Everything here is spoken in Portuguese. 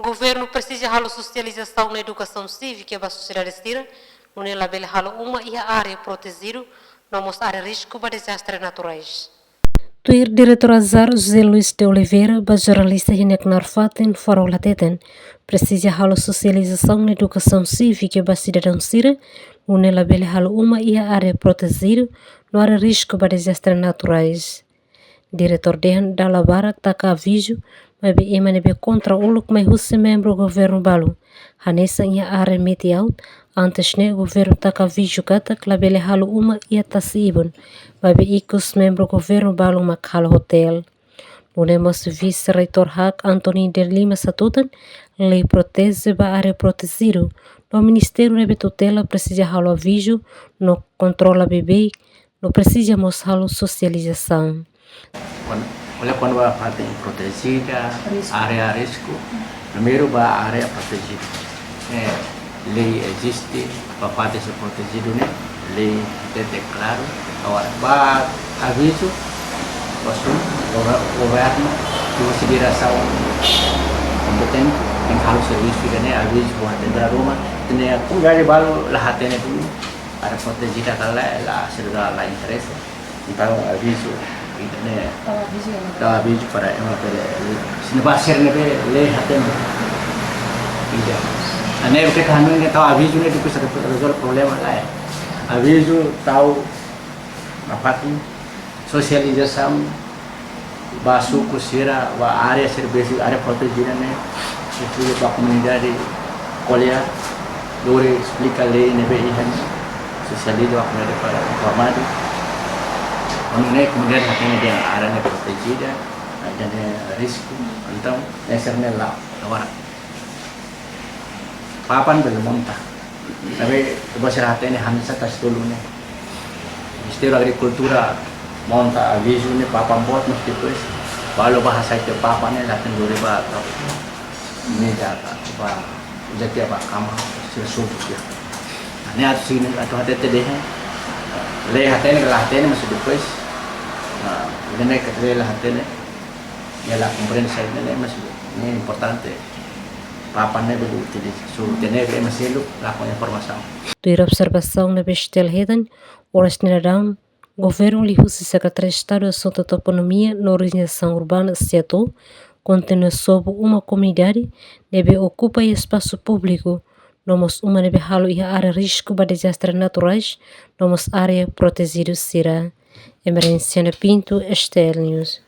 O governo precisa de socialização na educação cívica para a sociedade estira, não é label uma e a área protegida, não mostra área risco para desastres naturais. Tuir diretor azar José Luís de Oliveira, jornalista Hinek Narfaten, fora o lateten, precisa de socialização na educação cívica para cidadão sira, não é label uma e a área protegida, não há risco para desastres naturais. Diretor Dehan Dalabara taka aviso, mas be emane be contra o look mais russo membro do governo balu. Hanessa ia área metial, antes ne governo taka aviso kata klabele halu uma ia tasibun, mas be ikos membro do governo balu makal hotel. Unemos vice-reitor Hak Antoni de Lima Satutan, lei protege ba área protegido. No Ministério de Tutela precisa halu aviso, no controla bebê, no precisa mostrar socialização. Olha quando a parte protegida, área risco, primeiro a área protegida. Lei existe para parte ser protegido, né? Lei é claro. Agora, para aviso, o governo que consideração competente em cada serviço, né? Aviso para atender a Roma, tem como já de balo lá tem tudo, área protegida lá ela será lá interessa. Então aviso Tahu aviso para emang se não basir nebe le hatem ida ane o que kanu ne tahu aviso ne depois resolve problema lá aviso tahu apa tu socialização basu kusira wa área serviço área protegida né isso para a comunidade colher dore explica lei nebe ihan socialização para informar kemudian akhirnya dia arahnya protegida dan risiko então essa é lá agora papan belum montah tapi bahasa hati ini hamsa tas dulu nih Ministério Agricultura monta aviso nih papan buat mesti terus kalau bahasa itu papan nih latin dulu bah ini jaka bah jadi apa kamu sesuatu ya ini atas sini atau hati deh le hati ini masih depois ini ketelah hati ini ya la compreensão ini masih ini importante papan ini belum utiliz so tener masih lu lá com informação Tuir observação na bestelheden horas neradão governo lihusi secretário de Estado de Assunto Toponomia na organização urbana Seattle continua sob uma comunidade deve ocupa espaço público nomos uma deve halo e área risco para desastres naturais nomos área protegido será Emerência Pinto, Estel News.